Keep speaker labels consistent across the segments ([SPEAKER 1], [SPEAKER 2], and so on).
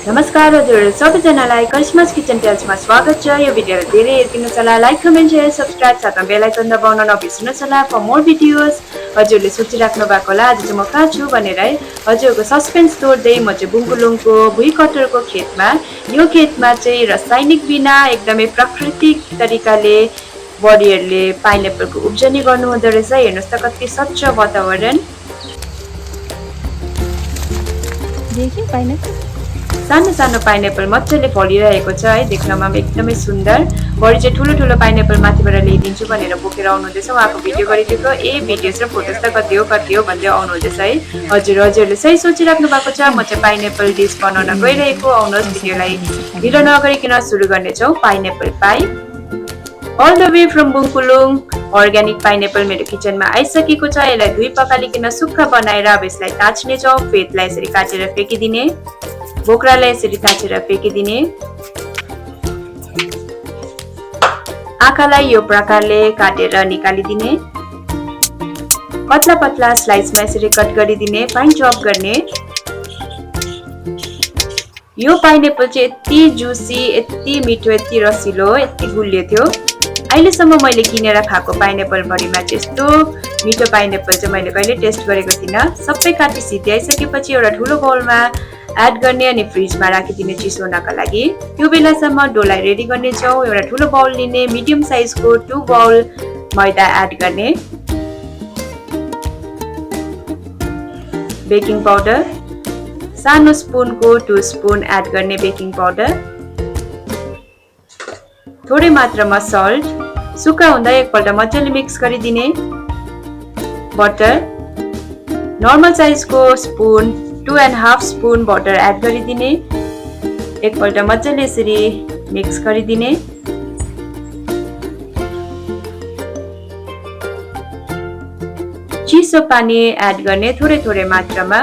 [SPEAKER 1] नमस्कार हजुर सबैजनालाई करिश्मास किचन टेल्समा स्वागत छ। यो भिडियोलाई धेरै हेरिदिनुहोस् होला, लाइक कमेन्ट शेयर सब्सक्राइब साथमा बेल आइकन दबाउन नबिर्सनुहोस् होला फर मोर भिडियोज। हजुरले सोचिराख्नु भएको होला आज चाहिँ म कहाँ छु भनेर है। हजुरको सस्पेन्स तोड्दै म चाहिँ बुङकुलुङको भुइँ कटरको खेतमा, यो खेतमा चाहिँ रासायनिक बिना एकदमै प्राकृतिक तरिकाले बडीहरूले पाइनएप्पलको उब्जनी गर्नु हुँदो रहेछ। हेर्नुहोस् त कति स्वच्छ वातावरण।
[SPEAKER 2] देखिए पाइनएप्पल
[SPEAKER 1] सानो सानो पाइनएप्पल मजाले फलिरहेको छ है, देख्नमा एकदमै सुन्दर। बडी चाहिँ ठुलो ठुलो पाइनएप्पल माथिबाट ल्याइदिन्छु भनेर बोकेर आउनुहुँदैछ। उहाँको भिडियो गरिदिएको भिडियोज र फोटोज त कति हो भन्दै आउनुहुँदैछ है। हजुरले सही सोचिराख्नु भएको छ। म चाहिँ पाइनएप्पल डिस बनाउन गइरहेको। आउनुहोस् भिडियोलाई ढिलो नगरिकन सुरु गर्नेछौँ। Pineapple pie all the way from Bungkulung organic pineapple मेरो किचनमा आइसकेको छ। यसलाई धुई पखालिकन सुक्खा बनाएर अब यसलाई ताच्नेछौँ। फेदलाई यसरी काटेर फ्याँकिदिने, बोक्रालाई यसरी ताछेर फ्याँकिदिने, आँखालाई यो प्रकारले काटेर निकालिदिने, पतला पतला स्लाइसमा यसरी कट गरिदिने, फाइन चप गर्ने। यो पाइनएप्पल चाहिँ यति जुसी, यति मिठो, यति रसिलो, यति गुलियो थियो। अहिलेसम्म मैले किनेर खाएको पाइनएप्पल भरिमा चाहिँ यस्तो मिठो पाइनएप्पल चाहिँ मैले कहिले टेस्ट गरेको थिइनँ। सबै काटी सिध्याइसकेपछि एउटा ठुलो बाउलमा एड गर्ने अनि फ्रिजमा राखिदिने चिसो हुनका लागि। त्यो बेलासम्म डोलाई रेडी गर्नेछौँ। एउटा ठुलो बाउल लिने, मिडियम साइजको 2 बाउल मैदा एड गर्ने, बेकिङ पाउडर सानो स्पुनको 2 स्पुन एड गर्ने बेकिङ पाउडर, थोरै मात्रामा सल्ट, सुक्खा हुँदा एकपल्ट मजाले मिक्स गरिदिने, बटर नर्मल साइजको स्पुन 2.5 स्पुन बटर एड गरिदिने, एकपल्ट मजाले यसरी मिक्स गरिदिने, चिसो पानी एड गर्ने थोरै थोरै मात्रामा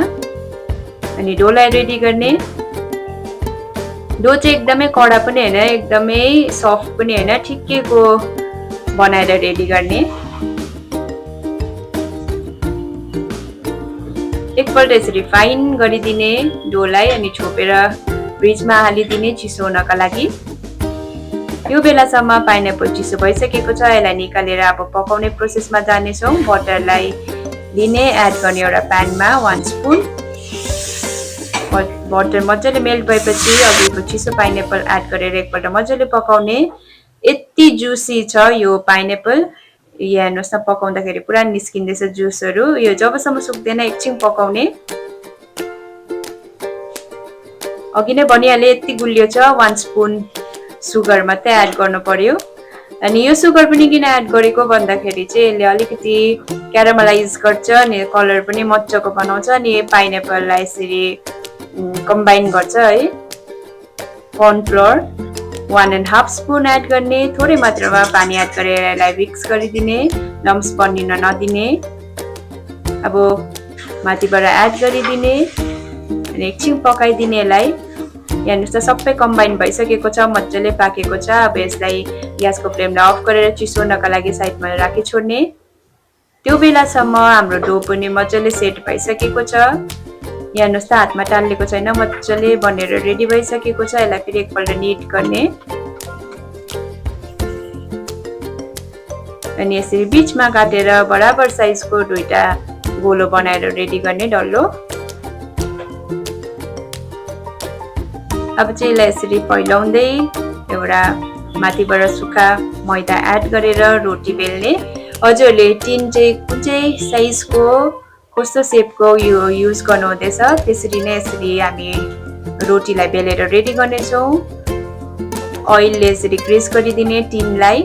[SPEAKER 1] अनि डोलाई रेडी गर्ने। डो चाहिँ एकदमै कडा पनि हैन, एकदमै सफ्ट पनि हैन, ठिक्कैको बनाएर रेडी गर्ने। एकपल्ट यसरी फाइन गरिदिने डोलाई अनि छोपेर फ्रिजमा हालिदिने चिसो हुनका लागि। यो बेलासम्म पाइनएप्पल चिसो भइसकेको छ। यसलाई निकालेर अब पकाउने प्रोसेसमा जानेछौँ। बटरलाई लिने, एड गर्ने एउटा प्यानमा 1 स्पुन। बटर मजाले मेल्ट भएपछि अघिको चिसो पाइनएप्पल एड गरेर एकपल्ट मजाले पकाउने। यति जुसी छ यो पाइनएप्पल, यहाँ हेर्नुहोस् न, पकाउँदाखेरि पुरा निस्किँदैछ जुसहरू। यो जबसम्म सुक्दैन एकछिन पकाउने। अघि नै भनिहालेँ यति गुलियो छ। 1 स्पुन सुगर मात्रै एड गर्नु पर्यो। अनि यो सुगर पनि किन एड गरेको भन्दाखेरि चाहिँ यसले अलिकति क्यारामलाइज गर्छ अनि कलर पनि मजाको बनाउँछ अनि पाइनएप्पललाई यसरी कम्बाइन गर्छ है। कर्नफ्लोर 1.5 स्पुन एड गर्ने, थोरै मात्रामा पानी एड गरेर यसलाई मिक्स गरिदिने, लम्स बनिन नदिने। अब माथिबाट एड गरिदिने अनि एकछिन पकाइदिने यसलाई। हेर्नुहोस् त सबै कम्बाइन भइसकेको छ, मजाले पाकेको छ। अब यसलाई ग्यासको फ्लेमलाई अफ गरेर चिसो हुनका लागि साइडमा राखी छोड्ने। त्यो बेलासम्म हाम्रो डो पनि मजाले सेट भइसकेको छ। हेर्नुहोस् त हातमा टालेको छैन, मजाले बनेर रेडी भइसकेको छ। यसलाई फेरि एकपल्ट निट गर्ने अनि यसरी बीचमा काटेर बराबर साइजको दुईटा गोलो बनाएर रेडी गर्ने डल्लो। अब चाहिँ यसलाई यसरी फैलाउँदै एउटा माथिबाट सुक्खा मैदा एड गरेर रोटी बेल्ने। हजुरले टिन चाहिँ कुन चाहिँ साइजको कस्तो सेपको यो युज गर्नु हुँदैछ त्यसरी नै यसरी हामी रोटीलाई बेलेर रेडी गर्नेछौँ। अइलले यसरी ग्रिस गरिदिने टिनलाई।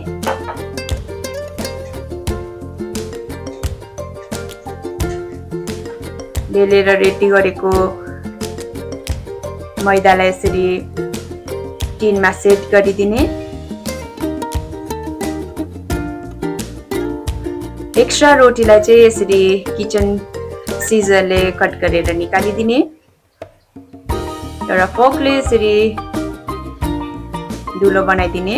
[SPEAKER 1] बेलेर रेडी गरेको मैदालाई यसरी टिनमा सेट गरिदिने। एक्स्ट्रा रोटीलाई चाहिँ यसरी किचन सिजरले कट गरेर निकालिदिने। एउटा फोर्कले यसरी धुलो बनाइदिने।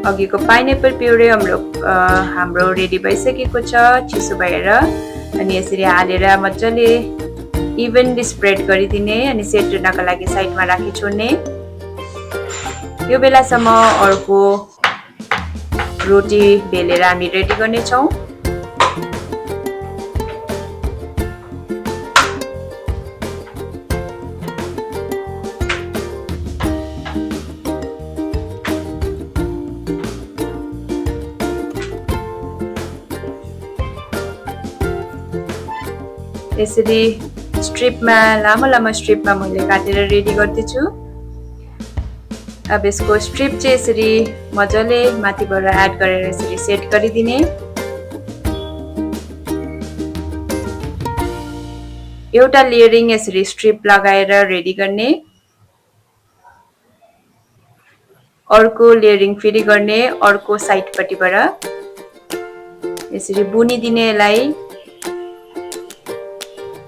[SPEAKER 1] अघिको पाइनएप्पल प्युरे हाम्रो रेडी भइसकेको छ चिसो भएर अनि यसरी हालेर मजाले इभनली स्प्रेड गरिदिने अनि सेट हुनको लागि साइडमा राखी छोड्ने। यो बेलासम्म अर्को रोटी बेलेर हामी रेडी गर्नेछौँ। यसरी स्ट्रिपमा लामो स्ट्रिपमा मैले काटेर रेडी गर्दैछु। अब यसको स्ट्रिप चाहिँ यसरी मजाले माथिबाट एड गरेर यसरी सेट गरिदिने। एउटा लेयरिङ यसरी स्ट्रिप लगाएर रेडी गर्ने, अर्को लेयरिङ फेरि गर्ने अर्को साइडपट्टिबाट यसरी बुनिदिने यसलाई।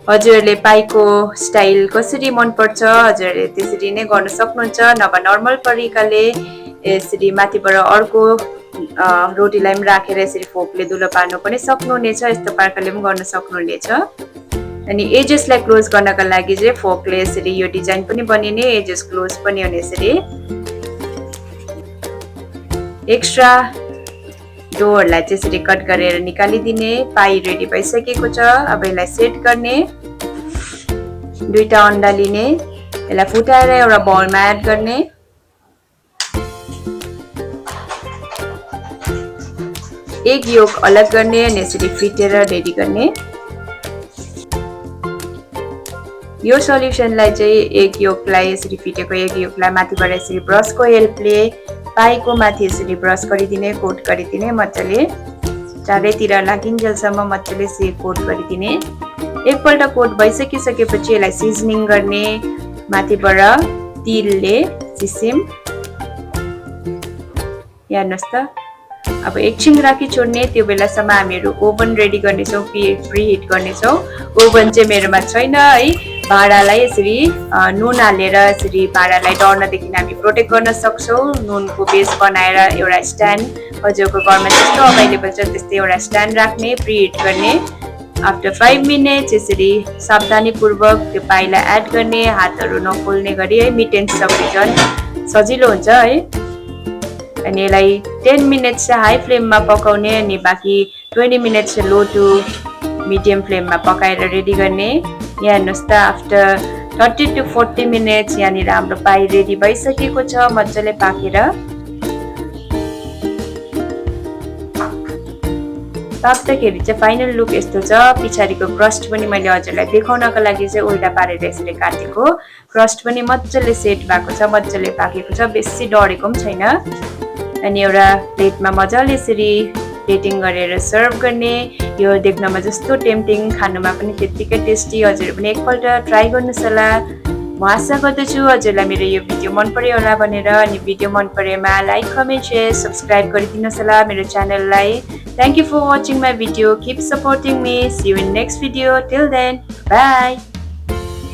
[SPEAKER 1] हजुरहरूले पाईको स्टाइल कसरी मनपर्छ हजुरहरूले त्यसरी नै गर्न सक्नुहुन्छ, नभए नर्मल तरिकाले यसरी माथिबाट अर्को रोटीलाई पनि राखेर यसरी फोकले दुलो पार्नु पनि सक्नुहुनेछ। यस्तो प्रकारले पनि गर्न सक्नुहुनेछ। अनि एजेसलाई क्लोज गर्नका लागि चाहिँ फोकले यसरी यो डिजाइन पनि बनिने, एजेस क्लोज पनि हुने। यसरी एक्स्ट्रा डोहरूलाई चाहिँ यसरी कट गरेर निकालिदिने। पाई रेडी भइसकेको छ। अब यसलाई सेट गर्ने। दुईटा अन्डा लिने, यसलाई फुटाएर एउटा बाउलमा एड गर्ने। एक योक अलग गर्ने अनि यसरी फिटेर रेडी गर्ने। यो सल्युसनलाई चाहिँ एक योकलाई यसरी फिटेको एक योकलाई माथिबाट यसरी ब्रसको हेल्पले पाईको माथि यसरी ब्रस गरिदिने, कोट गरिदिने मजाले। चारैतिर लागिन्जेलसम्म मजाले कोट गरिदिने। एकपल्ट कोट भइसकिसकेपछि यसलाई सिजनिङ गर्ने माथिबाट तिलले सिसिम। हेर्नुहोस् त, अब एकछिन राखी छोड्ने। त्यो बेलासम्म हामीहरू ओभन रेडी गर्नेछौँ, प्रिहिट गर्नेछौँ। ओभन चाहिँ मेरोमा छैन है। भाँडालाई यसरी नुन हालेर यसरी भाँडालाई डढ्नदेखि हामी प्रोटेक्ट गर्न सक्छौँ। नुनको बेस बनाएर एउटा स्ट्यान्ड हजुरको घरमा जस्तो अभाइलेबल छ त्यस्तै एउटा स्ट्यान्ड राख्ने, प्रिहिट गर्ने। आफ्टर 5 मिनट्स यसरी सावधानीपूर्वक त्यो पाईलाई एड गर्ने, हातहरू नपोल्ने गरी है। मिटेन्स सक्ने झन् सजिलो हुन्छ है। अनि यसलाई 10 मिनट्स चाहिँ हाई फ्लेममा पकाउने अनि बाँकी 20 मिनट्स लो टु मिडियम फ्लेममा पकाएर रेडी गर्ने। यहाँ हेर्नुहोस् त, आफ्टर 30 to 40 मिनट्स यहाँनिर हाम्रो पाई रेडी भइसकेको छ मजाले पाकेर। पाक्दाखेरि चाहिँ फाइनल लुक यस्तो छ। पछाडिको क्रस्ट पनि मैले हजुरलाई देखाउनको लागि चाहिँ उल्टा पारेर यसरी काटेको। क्रस्ट पनि मजाले सेट भएको छ, मजाले पाकेको छ, बेसी डढेको पनि छैन। अनि एउटा प्लेटमा मजाले यसरी प्लेटिङ गरेर सर्भ गर्ने। यो देख्नमा जस्तो टेम्पटिङ, खानुमा पनि त्यत्तिकै टेस्टी। हजुरहरू पनि एकपल्ट ट्राई गर्नुहोस् होला। म आशा गर्दछु हजुरलाई मेरो यो भिडियो मन पर्यो होला भनेर। अनि भिडियो मन परेमा लाइक, कमेन्ट, शेयर, सब्सक्राइब गरिदिनुहोस् होला मेरो च्यानललाई। Thank you for watching my video. Keep supporting me. See you in next video. Till then, bye.